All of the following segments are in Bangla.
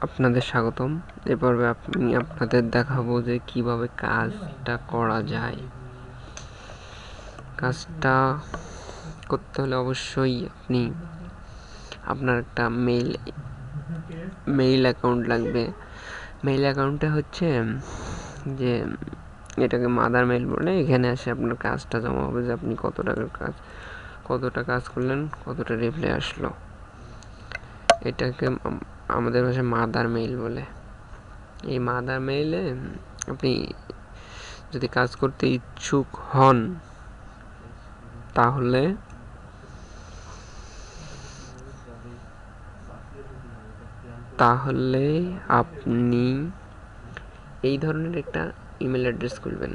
আপনাদের স্বাগতম। এ পর্বে আমি আপনাদের দেখাবো যে কিভাবে কাজটা করা যায়। কাজটা করতে হলে অবশ্যই আপনার একটা মেইল অ্যাকাউন্ট লাগবে। মেইল অ্যাকাউন্টে হচ্ছে যে এটাকে মাদার মেইল বলে, এখানে এসে আপনার কাজটা জমা হবে যে আপনি কতটা কাজ করলেন, কতটা রিপ্লাই আসলো। এটাকে আমাদের ভাষায় মাদার মেইল বলে। এই মাদার মেইলে আপনি যদি কাজ করতে ইচ্ছুক হন তাহলে আপনি এই ধরনের একটা ইমেল অ্যাড্রেস খুলবেন।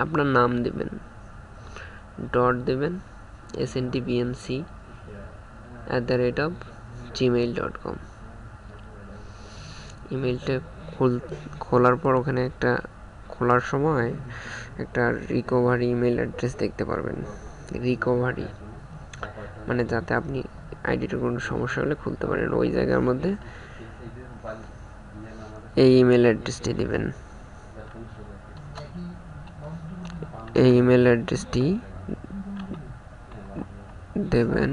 আপনার নাম দেবেন, ডট দেবেন, sntbmc@gmail.com। ইমেলটা খোলার পর ওখানে খোলার সময় একটা রিকভারি ইমেল অ্যাড্রেস দেখতে পারবেন। রিকভারি মানে যাতে আপনি আইডিটার কোনো সমস্যা হলে খুলতে পারেন। ওই জায়গার মধ্যে এই ইমেল অ্যাড্রেসটি দেবেন। এই ইমেল অ্যাড্রেসটি দেবেন।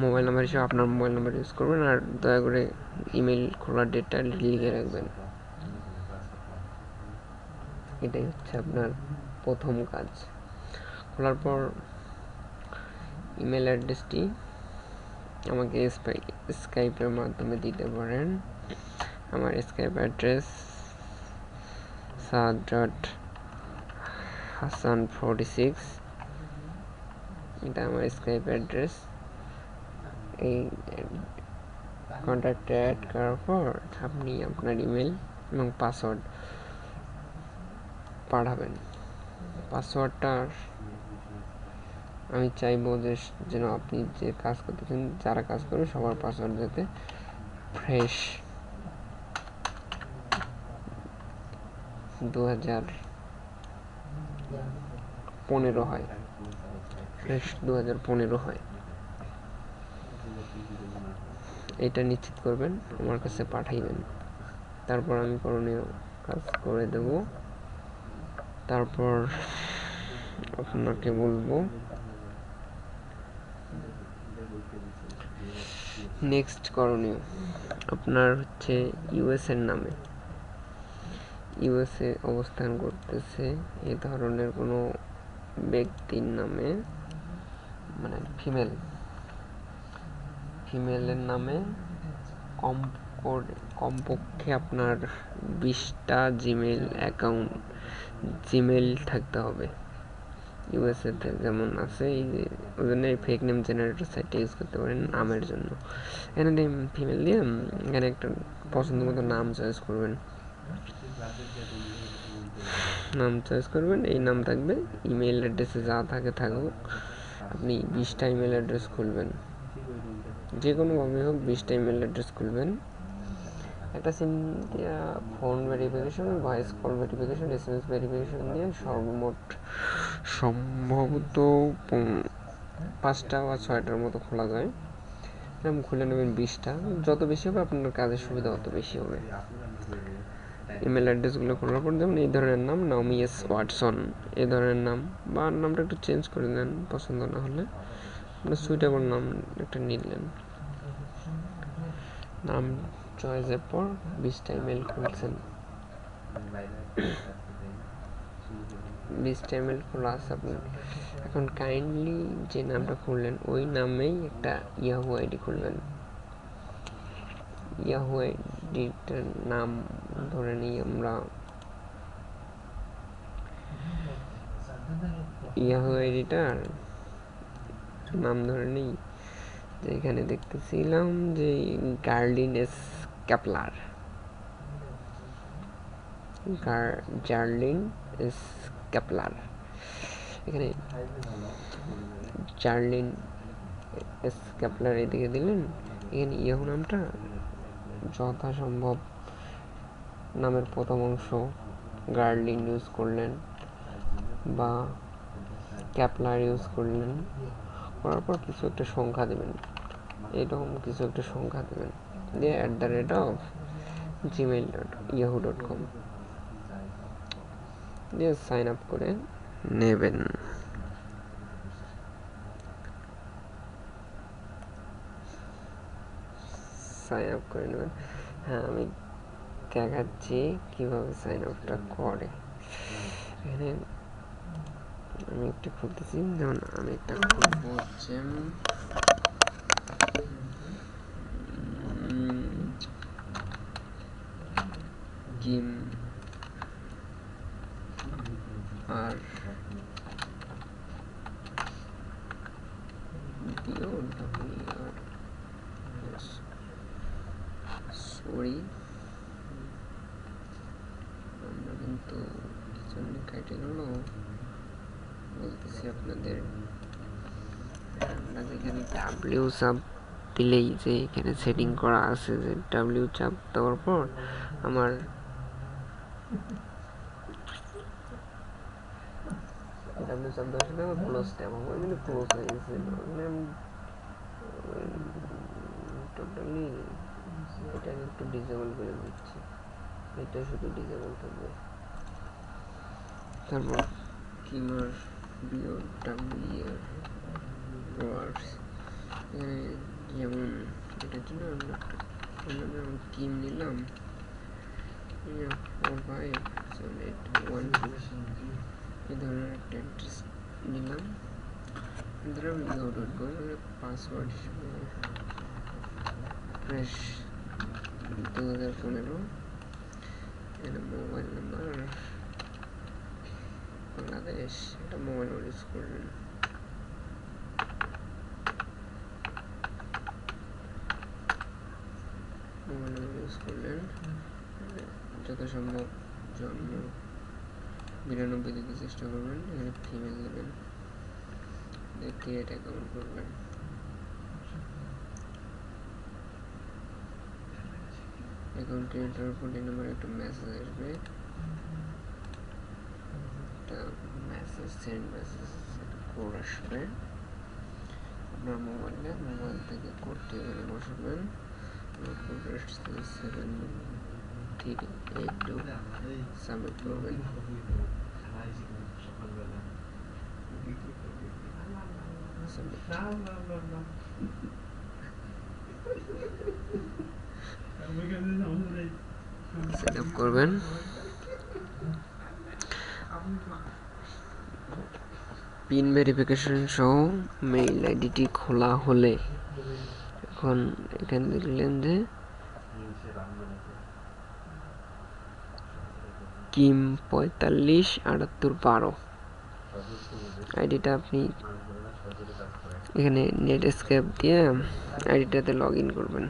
মোবাইল নাম্বার হিসেবে আপনার মোবাইল নাম্বার ইউজ করবেন, আর দয়া করে ইমেল খোলার ডেটটা লিখে রাখবেন। এটাই হচ্ছে আপনার প্রথম কাজ। খোলার পর ইমেল অ্যাড্রেসটি আমাকে স্কাইপের মাধ্যমে দিতে পারেন। আমার স্কাইপ অ্যাড্রেস saad.hasan46। এটা আমার স্কাইপ অ্যাড্রেস। এই কন্ট্যাক্টে অ্যাড করার পর আপনি আপনার ইমেল এবং পাসওয়ার্ড পাঠাবেন। পাসওয়ার্ডটা আমি চাইবো যেন আপনি যে কাজ করতেছেন, যারা কাজ করবে সবার পাসওয়ার্ড যাতে ফ্রেশ 2015 হয়, এটা নিশ্চিত করবেন, আমার কাছে পাঠাইবেন। তারপর আমি করণীয় কাজ করে দেব। তারপর আপনাকে বলবো নেক্সট করণীয় আপনার হচ্ছে ইউএসএ অবস্থান করতেছে এ ধরনের কোনো ব্যক্তির নামে, মানে ফিমেলের নামে কমপক্ষে আপনার 20টা জিমেল থাকতে হবে। ইউএসএতে যেমন আছে, ওই জন্য এই ফেক নেম জেনারেটর সাইটটা ইউজ করতে পারেন নামের জন্য। এখানে ফিমেল দিয়ে এখানে একটা পছন্দ মতো নাম চয়েস করবেন। এই নাম থাকবে। ইমেল অ্যাড্রেসে যা থাকুক। আপনি 20টা ইমেল অ্যাড্রেস খুলবেন, যে কোনোভাবে হোক 20টা ইমেল অ্যাড্রেস খুলবেন। একটা সিম দিয়ে phone verification, voice call verification, SMS verification দিয়ে সর্বমোট সম্ভবত 5টা বা 6টার মতো খোলা যায়। এরকম খুলে নেবেন 20টা। যত বেশি হবে আপনার কাজের সুবিধা অত বেশি হবে। ইমেল অ্যাড্রেসগুলো খোলার পর যেমন এই ধরনের নাম, নাওমি এস ওয়াটসন, এই ধরনের নাম, বা নামটা একটু চেঞ্জ করে দেন পছন্দ না হলে। আপনার সুইটেবল নাম একটা নিলেন। নাম চয়েসের পর 20টা ইমেল খুলছেন। 20টা ইমেল খোলা আছে আপনার। এখন কাইন্ডলি যে নামটা খুললেন ওই নামেই একটা ইয়াহু আইডি খুলবেন। ইয়াহু আইডিটার নাম ধরে নিই আমরা, ইয়াহু আইডিটার নাম ধরে নিই যে এখানে দেখতেছিলাম যে জার্লিন এস ক্যাপলার। এখানে জার্লিন এস ক্যাপলার এদিকে দিলেন। এখানে ইয়াহু নামটা যথাসম্ভব নামের প্রথম অংশ গার্লিং ইউজ করলেন বা ক্যাপলার ইউজ করলেন, করার পর কিছু একটা সংখ্যা দেবেন, এরকম কিছু একটা সংখ্যা দেবেন, দিয়ে @gmail.yahoo.com দিয়ে সাইন আপ করে নেবেন। সাইন আপ করে নেবেন। হ্যাঁ, আমি দেখাচ্ছি কিভাবে সাইন আপটা করে। এখানে আমি একটা খুলতেছি, যেমন আমি একটা খুলবো হচ্ছে গিম আর সরি, আমরা কিন্তু জন্য কেটে গেল বলতেছি আপনাদের। আমরা যেখানে ডাব্লিউ চাপ দিলেই যে এখানে সেটিং করা আছে, যে ডাব্লিউ চাপ দেওয়ার পর আমার ডাব্লিউ চাপ দেওয়ার সাথে আমার ক্লোজ ট্যাব আমার কিন্তু ক্লোজ হয়ে গেছে। আমি টোটালি এটাকে একটু ডিসেবল করে দিচ্ছি, এটা শুধু ডিসেবল থাকবে। তারপর কিমার বিওর ডাব্লিউ ওয়ার্ডস, যেমন এটার জন্য আমরা যেমন কিম নিলাম 45781 এই ধরনের একটা অ্যাড্রেস নিলাম। ধরো yahoo.com পাসওয়ার্ড হিসেবে ফ্রেশ 2015, এটা মোবাইল নাম্বার বাংলাদেশ, এটা মোবাইল নাম্বার ইউজ করলেন। মোবাইল নাম্বার ইউজ করলেন, যত সম্ভব জন্ম 92 দিতে চেষ্টা করবেন। এখানে ফিমেল দেবেন, ক্রিয়েট অ্যাকাউন্ট করবেন। অ্যাকাউন্ট ক্রিয়েট করার পর এই নম্বরে একটা মেসেজ আসবে, একটা মেসেজ সেন্ড মেসেজ কোড আসবে আপনার মোবাইলে। মোবাইল থেকে কোডটি এখানে বসাবেন, কোড আসছে 7382, সাবমিট করবেন। সেট আপ করবেন। পিন ভেরিফিকেশন সহ মেইল আইডিটি খোলা হলে এখন এখানে দেখলেন যে কিম 457812 আইডিটা আপনি এখানে নেট স্কেপ দিয়ে আইডিটাতে লগ ইন করবেন।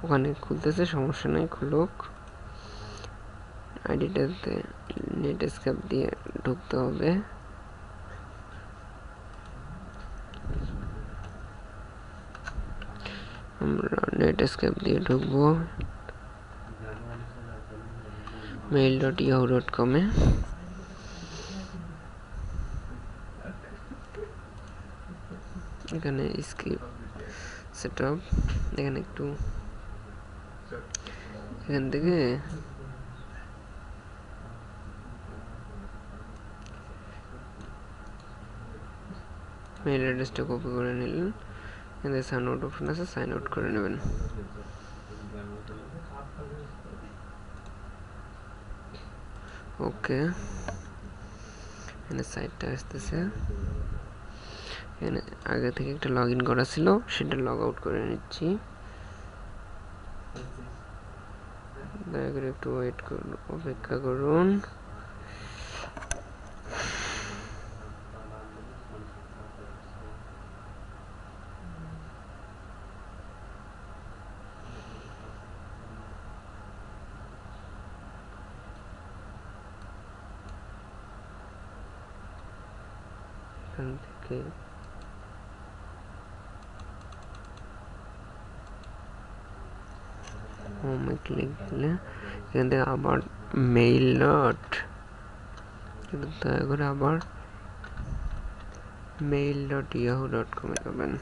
ওখানে খুলতেছে, সমস্যা নেই, খুলুক। আইডিটাতে নেট স্কেপ দিয়ে ঢুকতে হবে। আমরা নেট স্কেপ দিয়ে ঢুকবো mail.yahoo.com এ। এখানে স্ক্রিপ্ট সেটআপ, এখানে একটু এখান থেকে মেইল অ্যাড্রেসটা কপি করে নিলেন, এখানে সাইন আউট অপশন আছে, সাইন আউট করে নেবেন। ওকে, এখানে সাইটটা আসতেছে। এখানে আগে থেকে একটা লগ ইন করা ছিল, সেটা লগ আউট করে নিচ্ছি। দয়া করে একটু ওয়েট করুন, অপেক্ষা করুন। এখান থেকে হোমে ক্লিক দিলে এখান থেকে আবার মেইল ডট, কিন্তু দয়া করে আবার mail.yahoo.com এ যাবেন।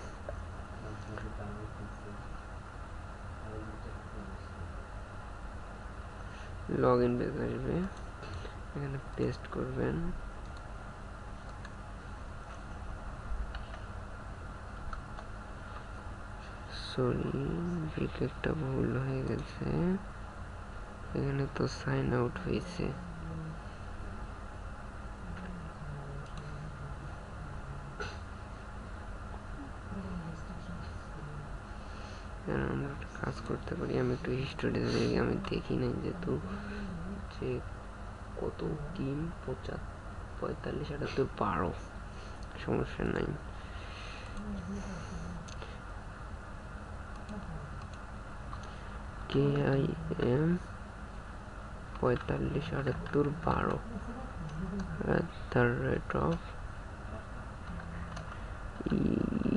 লগ ইন পেজ আসবে, এখানে পেস্ট করবেন। সরি, একটা ভুল হয়ে গেছে, এখানে তো সাইন আউট হয়েছে। আমরা একটা কাজ করতে পারি, আমি একটু হিস্টোরি দেখি, আমি দেখি নাই যেহেতু যে কত টিম 45, 78, 12, সমস্যা নাই। KIM 45, 78, 12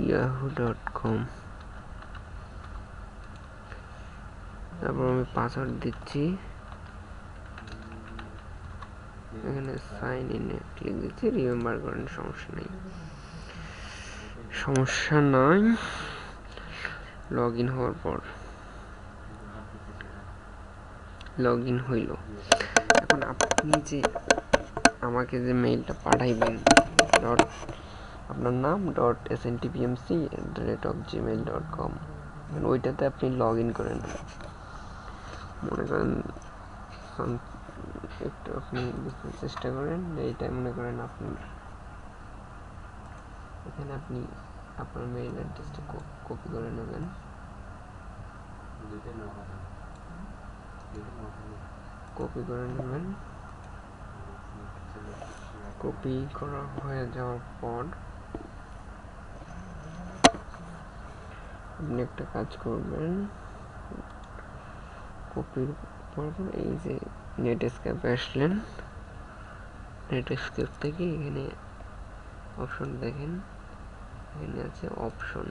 @yahoo.com। তারপর আমি পাসওয়ার্ড দিচ্ছি, এখানে সাইন ইনে ক্লিক দিচ্ছি, রিমেম্বার করেন, সমস্যা নাই। লগ ইন হওয়ার পর লগ ইন হইল। এখন আপনি যে আমাকে যে মেইলটা পাঠাইবেন, আপনার নাম .sntpmc@gmail.com, ওইটাতে আপনি লগ ইন করেন। মনে করেন একটু আপনি বুঝতে চেষ্টা করেন, এইটা মনে করেন আপনার, এখানে আপনি আপনার মেইল অ্যাড্রেসটা কপি করে নেবেন। কপি করা হয়ে যাওয়ার পর আপনি একটা কাজ করবেন, কপির পর এই যে নেটস্কেপে আসলেন, নেটস্কেপ থেকে এখানে অপশন দেখেন, এখানে আছে অপশন,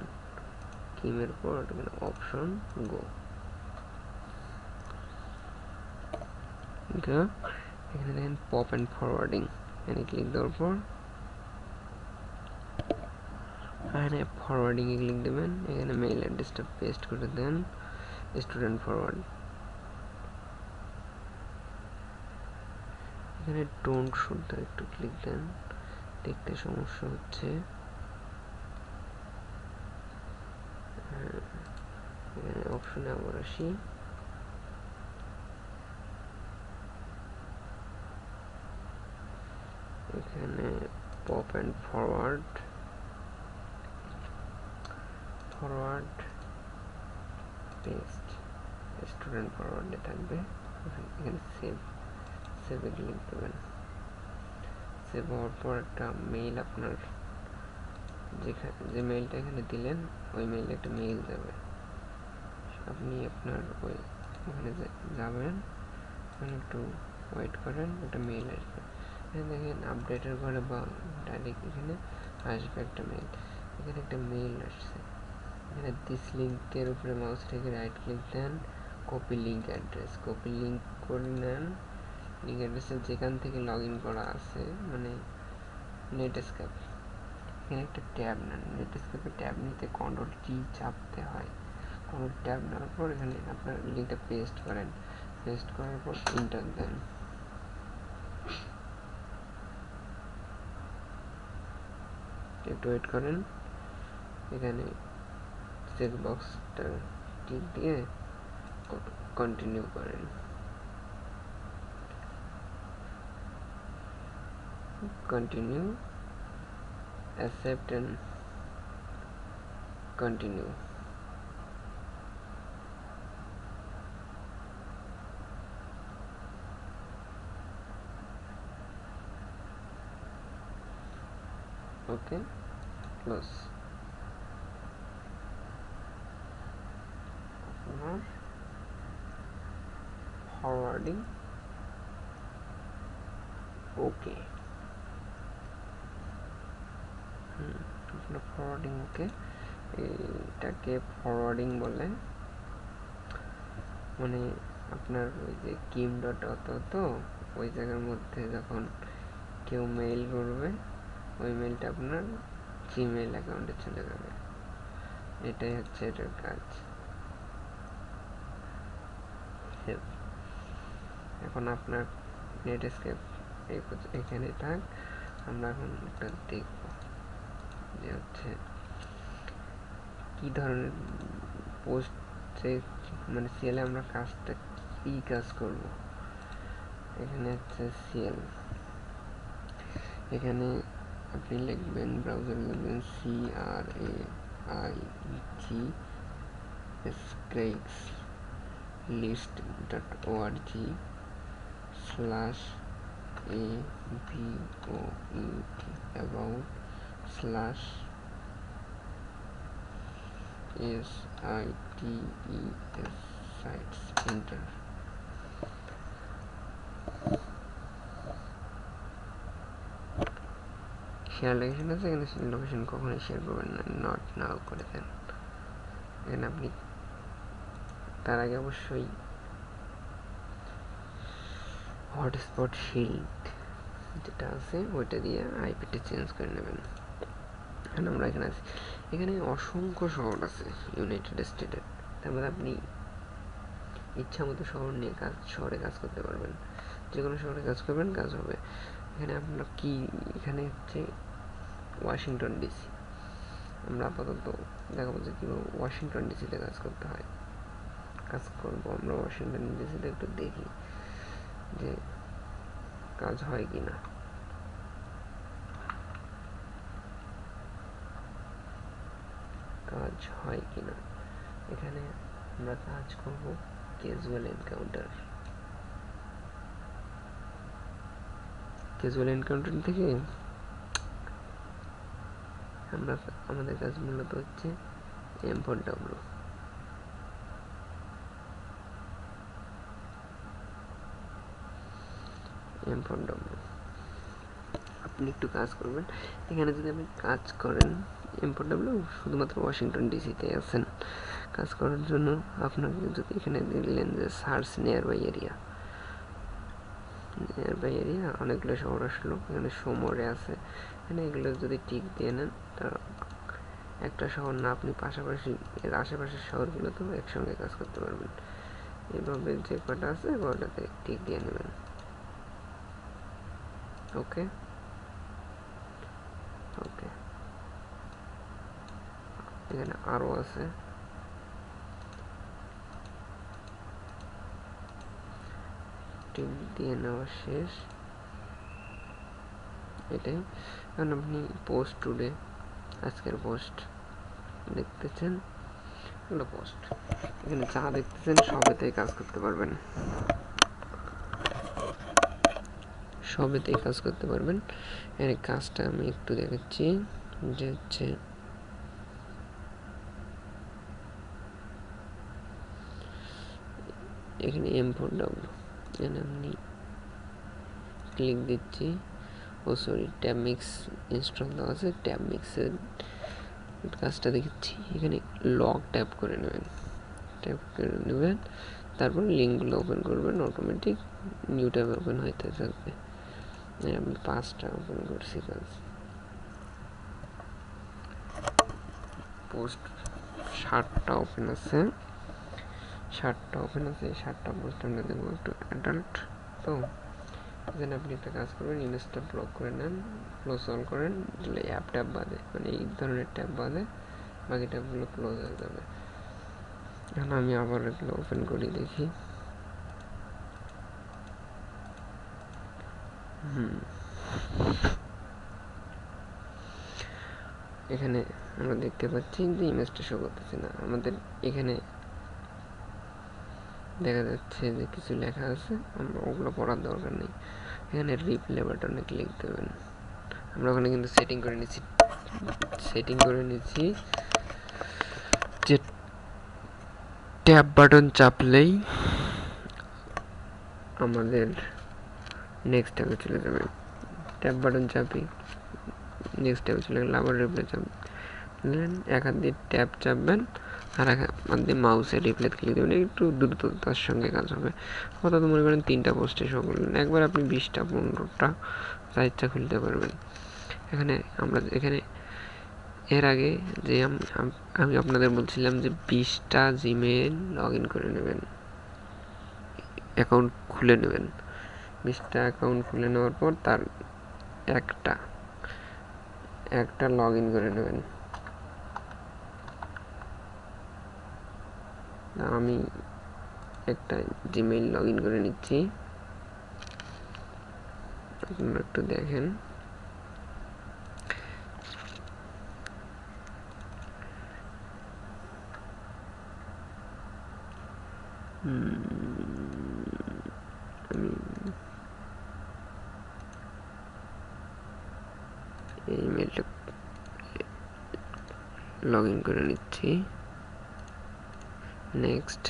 কিমের পর এখানে অপশন গো, এখানে দেখেন পপ অ্যান্ড ফরওয়ার্ডিং, এখানে ক্লিক দেওয়ার পর এখানে ফরওয়ার্ডিং এ ক্লিক দেবেন, এখানে মেইল অ্যাড্রেসটা পেস্ট করে দেন, স্টুডেন্ট ফরওয়ার্ড, এখানে ডোন্ট শুড একটু ক্লিক দেন, দেখতে সমস্যা হচ্ছে। এখানে অপশনে আবার আসি, এখানে pop and forward paste, student ফরওয়ার্ডে থাকবে, এখানে সেভে ক্লিক দেবেন। সেভ হওয়ার পর একটা মেইল, আপনার যে মেইলটা এখানে দিলেন ওই মেইলে একটা মেইল যাবে, আপনি আপনার ওই ওখানে যাবেন, এখানে একটু ওয়েট করেন, একটা মেইল আসবে, এখানে দেখেন আপডেটের ঘরে বা ডাইরেক্ট এখানে আসবে একটা মেইল, এখানে একটা মেইল আসছে, এখানে দিস লিঙ্কের উপরে মাউস রেখে রাইট ক্লিক দেন, copy link address, copy link করে নেন, লিঙ্ক অ্যাড্রেসে যেখান থেকে লগ ইন করা আছে, মানে নেটস্কেপ, এখানে একটা ট্যাব নেন, নেটস্কেপে ট্যাব নিতে কন্ট্রোল টি চাপতে হয়, কন্ট্রোল ট্যাব নেওয়ার পর এখানে আপনার লিঙ্কটা পেস্ট করেন, পেস্ট করার পর ইন্টার দেন, একটু ওয়েট করেন, এখানে চেক বক্সটা টিক দিয়ে কন্টিনিউ করেন, continue, accept and continue. Okay, close. আপনার ফরওয়ার্ডিং ওকে, আপনার ফরওয়ার্ডিং ওকে, এটাকে ফরওয়ার্ডিং বলে, মানে আপনার ওই যে কিম ডট অত ওই জায়গার মধ্যে যখন কেউ মেইল করবে ওই মেইলটা আপনার জিমেইল অ্যাকাউন্টে চলে যাবে। এটাই হচ্ছে এটার কাজ। এখন আপনার নেটস্কেপ এখানে থাক, আমরা এখন একটা দেখব যে হচ্ছে কী ধরনের পোস্টে মানে সিএলে আমরা কাজটা কী কাজ করব। এখানে হচ্ছে সিএল, এখানে আপনি লিখবেন, ব্রাউজার লিখবেন CRAIG স্ক্রেক্স list dot org /ABOUT about /SITES sites enter। Share location আছে, এখানে লোকেশন কখনোই শেয়ার করবেন না, নট নাও করে দেন। এখানে আপনি তার আগে অবশ্যই হটস্পট শিল্ড যেটা আছে ওইটা দিয়ে আইপিটা চেঞ্জ করে নেবেন। এখন আমরা এখানে আছি, এখানে অসংখ্য শহর আছে ইউনাইটেড স্টেটের, তার মধ্যে আপনি ইচ্ছা মতো শহরে কাজ করতে পারবেন, যে কোনো শহরে কাজ করবেন, কাজ হবে। এখানে আপনার কি, এখানে হচ্ছে ওয়াশিংটন ডিসি, আমরা আপাতত দেখাবো যে কীভাবে ওয়াশিংটন ডিসিতে কাজ করতে হয়। কাজ করবো আমরা ওয়াশিংটন ডিসিতে, একটু দেখি যে কাজ হয় কি না। কাজ হয় কি না, এখানে আমরা কাজ করব ক্যাজুয়াল এনকাউন্টার। ক্যাজুয়াল এনকাউন্টার থেকে আমরা আমাদের কাজ মূলত হচ্ছে M4W। আপনি একটু কাজ করবেন, এখানে যদি আপনি কাজ করেন M4W শুধুমাত্র ওয়াশিংটন ডিসিতে আছেন কাজ করার জন্য, আপনাকে যদি এখানে দিলেন যে সার্চ নিয়ার বাই এরিয়া, অনেকগুলো শহর আসলো, এখানে সমরে আছে, এখানে এগুলো যদি টিক দিয়ে নেন, তা একটা শহর না, আপনি পাশাপাশি এর আশেপাশের শহরগুলোতেও একসঙ্গে কাজ করতে পারবেন। এইভাবে যে কটা আছে কটাতে টিক দিয়ে নেবেন। ওকে ওকে, এখানে আরও আছে, টিক দিয়ে নেওয়া শেষ। এটাই, কারণ আপনি পোস্ট টুডে, আজকের পোস্ট দেখতেছেন, এগুলো পোস্ট, এখানে যা দেখতেছেন সবেতেই কাজ করতে পারবেন, সবেতেই কাজ করতে পারবেন। এখানে কাজটা আমি একটু দেখাচ্ছি যে হচ্ছে এখানে M4W, এখানে আপনি ক্লিক দিচ্ছি, ট্যাব মিক্স ইনস্টল দেওয়া আছে, ট্যাব মিক্সের কাজটা দেখাচ্ছি। এখানে লগ ট্যাপ করে নেবেন, তারপর লিঙ্কগুলো ওপেন করবেন, অটোমেটিক নিউ ট্যাব ওপেন হইতে থাকবে। আমি 5টা ওপেন করছি কাজ, পোস্ট 60টা ওপেন আছে, 60টা পোস্ট আমরা দেবো একটু অ্যাডাল্ট। তো এখানে আপনি একটা কাজ করবেন, ইনস্টল ব্লক করে নেন, ক্লোজ অল করেন, দিলে অ্যাপ ট্যাব বাদে, মানে এই ধরনের ট্যাব বাদে বাকি ট্যাবগুলো ক্লোজ হয়ে যাবে। এখন আমি আবার এগুলো ওপেন করি, দেখি। এখানে আমরা দেখতে পাচ্ছি যে ইমেজটা শো করতেছে না, আমাদের এখানে দেখা যাচ্ছে যে কিছু লেখা আছে, আমরা ওগুলো পড়ার দরকার নেই। এখানে রিপ্লে বাটনে ক্লিক দেবেন, আমরা ওখানে কিন্তু সেটিং করে নিচ্ছি যে ট্যাব বাটন চাপলেই আমাদের নেক্সট ট্যাবে চলে যাবে। ট্যাব বাটন চাপি, নেক্সট ট্যাবে চলে গেলে আবার রিপ্লে চাপলেন, এক হাত দিয়ে ট্যাব চাপবেন, আর আপনি মাউসের রিপ্লে ক্লিক দেবেন, একটু দ্রুততার সঙ্গে কাজ হবে। অর্থাৎ মনে করেন 3টা পোস্টে শো করলেন, একবার আপনি 20টা 15টা যা ইচ্ছা খুলতে পারবেন। এখানে এর আগে যে আমি আপনাদের বলছিলাম যে 20টা জিমেল লগ ইন করে নেবেন, অ্যাকাউন্ট খুলে নেবেন। 20টা অ্যাকাউন্ট খুলে নেওয়ার পর তার একটা লগ ইন করে নেবেন। আমি একটা জিমেইল লগ ইন করে নিচ্ছি, আপনারা একটু দেখেন। আমি এই ইমেলটা লগ ইন করে নিচ্ছি। নেক্সট,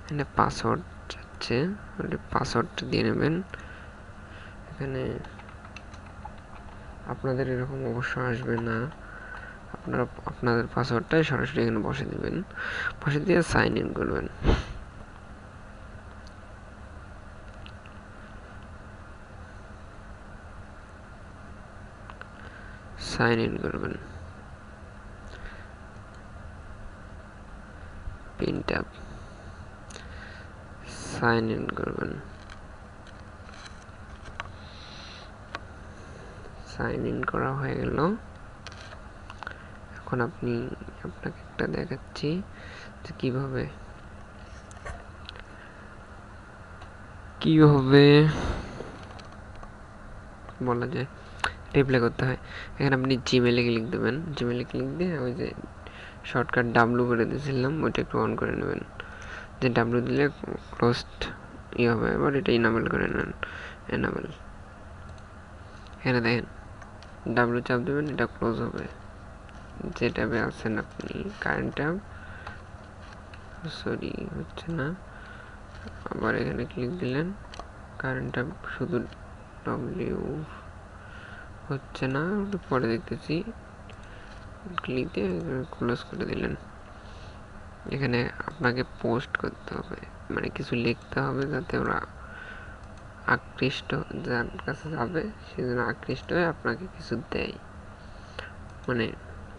এখানে পাসওয়ার্ড চাচ্ছে, পাসওয়ার্ডটা দিয়ে নেবেন। এখানে আপনাদের এরকম অবশ্য আসবে না, আপনারা আপনাদের পাসওয়ার্ডটাই সরাসরি এখানে বসে দিবেন, বসে দিয়ে সাইন ইন করবেন। সাইন ইন করবেন, পিন ট্যাব সাইন ইন করবেন, সাইন ইন করা হয়ে গেল। এখন আপনাকে একটা দেখাচ্ছি যে কিভাবে বলা যায় রিপ্লাই করতে হয়। এখানে আপনি জিমেলে ক্লিক দেবেন, জিমেলে ক্লিক দিয়ে ওই যে শর্টকাট ডাব্লু করে দিয়েছিলাম ওইটা একটু অন করে নেবেন, যে ডাব্লু দিলে ক্লোজড হবে। এবার এটা ইনাবেল করে নেন, এনাবেল। এখানে দেখেন ডাব্লু চাপ দেবেন, এটা ক্লোজ হবে। যে ট্যাবে আছেন আপনি, কারেন্ট ট্যাব, সরি হচ্ছে না, আবার এখানে ক্লিক দিলেন, কারেন্ট ট্যাব শুধু ডাব্লিউ হচ্ছে না, পরে দেখতেছি, ক্লিক দিয়ে ক্লোজ করে দিলেন। এখানে আপনাকে পোস্ট করতে হবে, মানে কিছু লিখতে হবে যাতে ওরা আকৃষ্ট, যার কাছে যাবে সেজন্য আকৃষ্ট হয়ে আপনাকে কিছু দেয়। মানে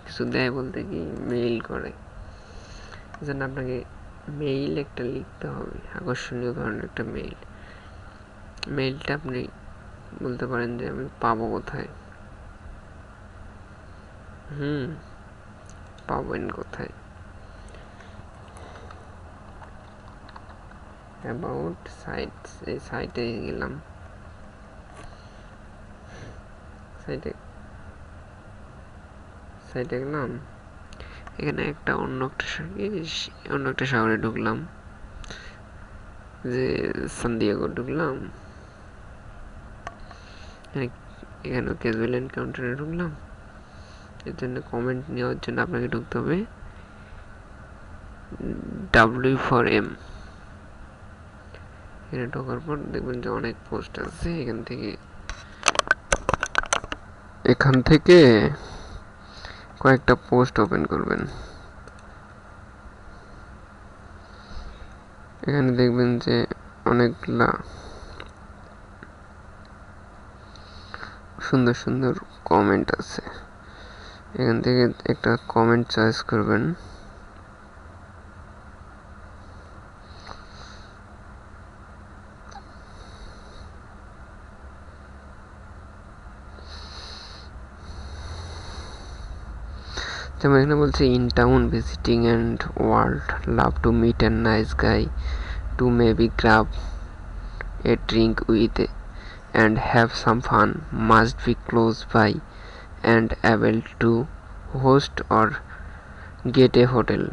কিছু দেয় বলতে কি, মেইল করে, যেন আপনাকে মেইল একটা লিখতে হবে, আকর্ষণীয় ধরনের একটা মেইলটা আপনি বলতে পারেন যে আমি পাবো কোথায়, পাবেন কোথায়। অ্যাবাউট সাইটস, এই সাইটে গেলাম, সাইটে গেলাম। এখানে অন্য একটা শহরে ঢুকলাম, যে সান্দিয়াগো ঢুকলাম, এখানে ক্যাজুয়াল এনকাউন্টারে ঢুকলাম। এর জন্য কমেন্ট নেওয়ার জন্য আপনাকে ঢুকতে হবে W4M। এখানে ঢোকার পর দেখবেন যে অনেক পোস্ট আছে, এখান থেকে কয়েকটা পোস্ট ওপেন করবেন। এখানে দেখবেন যে অনেকগুলা সুন্দর সুন্দর কমেন্ট আছে, এখান থেকে একটা কমেন্ট চয়েস করবেন। যেমন এখানে বলছে, in town visiting and world, love to meet and nice guy to maybe grab a drink with and have some fun, must be close by and able to host or get a hotel.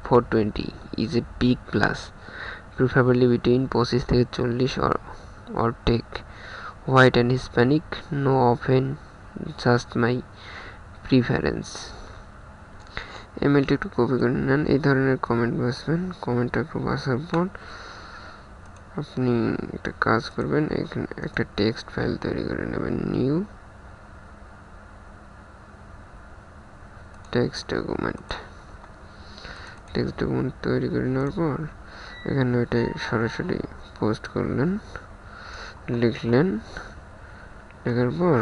420 is a big plus, preferably between 25 থেকে 40 or take white and Hispanic, no offense, just my preference. ইমেলটা একটু কপি করে নেন, এই ধরনের কমেন্ট বসবেন। কমেন্টটা একটু বসার পর আপনি একটা কাজ করবেন, এখানে একটা টেক্সট ফাইল তৈরি করে নেবেন, new text document. Text document তৈরি করে নেওয়ার পর এখানে ওইটাই সরাসরি পোস্ট করলেন, লিখলেন, লেখার পর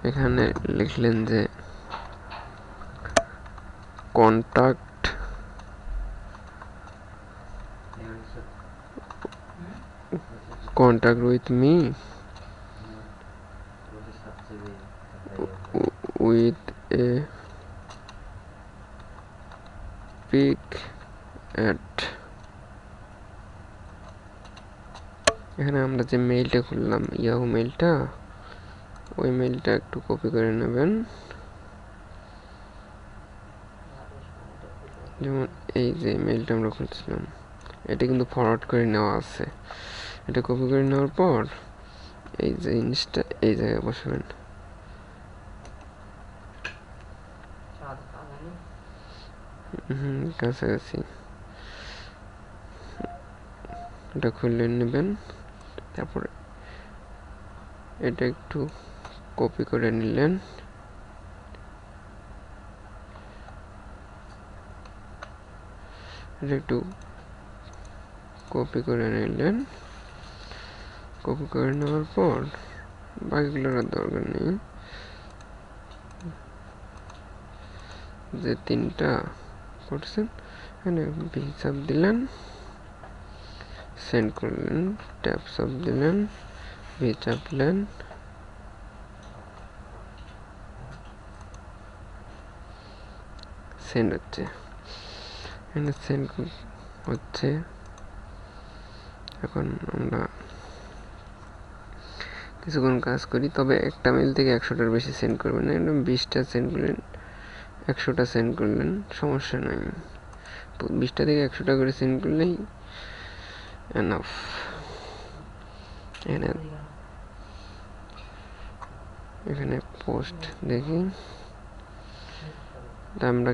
এখানে লিখলেন যে contact with me with a pic at. এখানে আমরা যে মেইলটা খুললাম ইয়াহু মেইলটা, ওই মেইলটা একটু কপি করে নেবেন। যেমন এই যে মেইলটা আমরা খুলছিলাম, এটা কিন্তু ফরওয়ার্ড করে নেওয়া আছে। এটা কপি করে নেওয়ার পর এই যে জিনিসটা এই জায়গায় বসাবেন। কাছাকাছি এটা খুলে নেবেন। তারপর এটা একটু কপি করে নিলেন, এটা একটু কপি করে নিলেন। কপি করে নেওয়ার পর বাকিগুলোর আর দরকার নেই। যে তিনটা করছেন এখানে ভি চাপ দিলেন, সেন্ড করলেন, ট্যাপ চাপ দিলেন, ভি চাপলেন, সেন্ড হচ্ছে। এখানে সেন্ড হচ্ছে। এখন আমরা কিছুক্ষণ কাজ করি। তবে একটা মেল থেকে 100টার বেশি সেন্ড করবেন না, 20টা সেন্ড করলেন, 100টা সেন্ড করলেন, সমস্যা নাই। 20টা থেকে 100টা করে সেন্ড করলেই এনাফ। এখানে পোস্ট দেখি, আমরা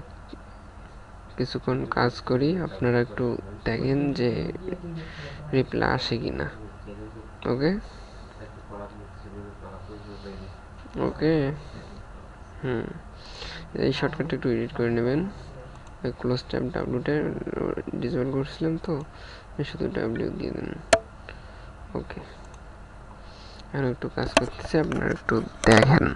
কিছুক্ষণ কাজ করি, আপনারা একটু দেখেন যে রিপ্লাই আসে কিনা। ওকে ওকে এই শর্টকাটটা একটু এডিট করে নেবেন। ক্লোজ ট্যাব ডাব্লিউটা ডিসেবল করছিলাম, তো শুধু ডাব্লিউ দিয়ে দেন। ওকে, আর একটু কাজ করতেছে, আপনারা একটু দেখেন।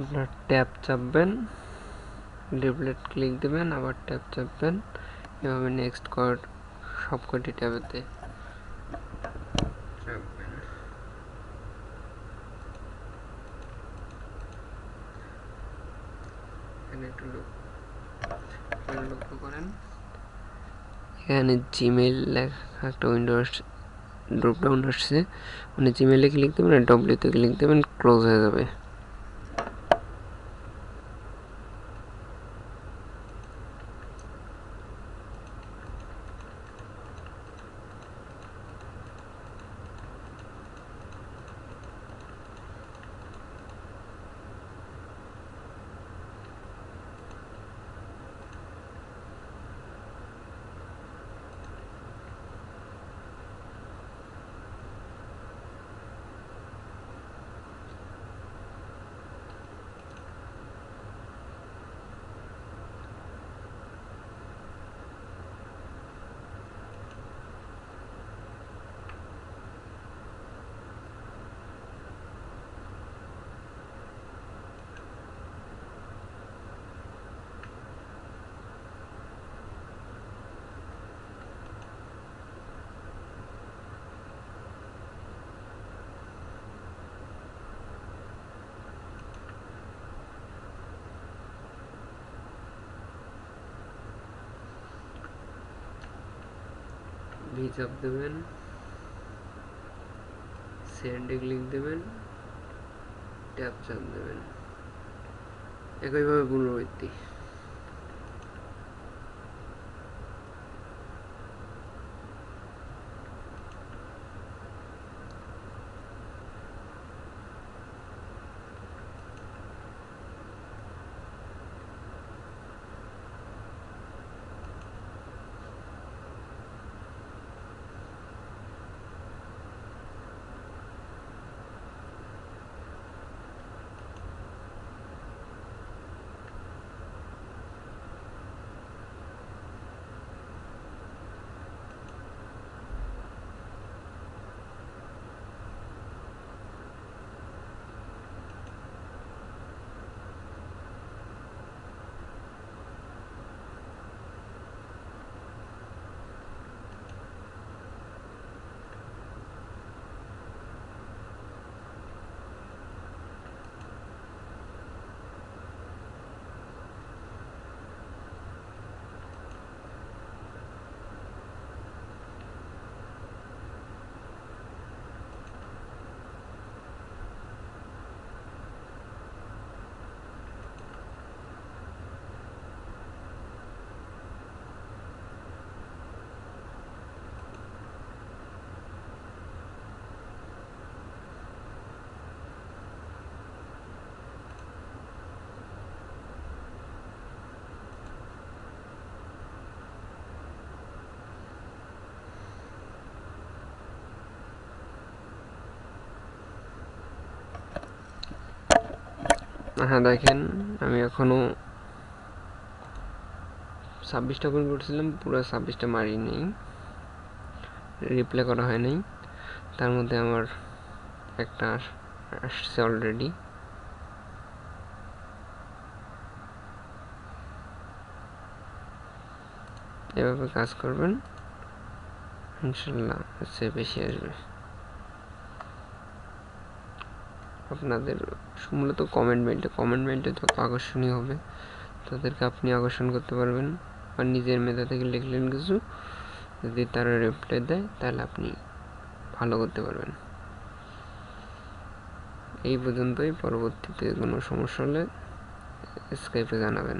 আপনার ট্যাব চাপবেন, ডিপ্লেট ক্লিক দেবেন, আবার ট্যাব চাপবেন, এভাবে নেক্সট সবকটি ট্যাবেতে চাপবেন। এখানে একটু লক্ষ্য করেন, এখানে জিমেইল লেখা একটা উইন্ডো ড্রপ ডাউন আসছে, মানে জিমেইলে ক্লিক দেবেন আর ডব্লিউতে ক্লিক দেবেন, ক্লোজ হয়ে যাবে। চাপ দেবেন, সেন্ডে ক্লিক দেবেন, ট্যাপ চাপ দেবেন, একইভাবে পুনরাবৃত্তি। হ্যাঁ দেখেন, আমি এখনো 26টা কল করছিলাম, পুরো 26টা মারি নেই, রিপ্লাই করা হয় নাই। তার মধ্যে আমার একটা আসছে অলরেডি। এভাবে কাজ করবেন, ইনশাল্লাহ সে বেশি আসবে। আপনাদের মূলত কমেন্ট মেইলটা যত আকর্ষণীয় হবে তাদেরকে আপনি আকর্ষণ করতে পারবেন। আর নিজের মেধা থেকে লিখলেন কিছু, যদি তারা রিপ্লাই দেয় তাহলে আপনি ভালো করতে পারবেন। এই পর্যন্তই। পরবর্তীতে কোনো সমস্যা হলে স্কাইপে জানাবেন।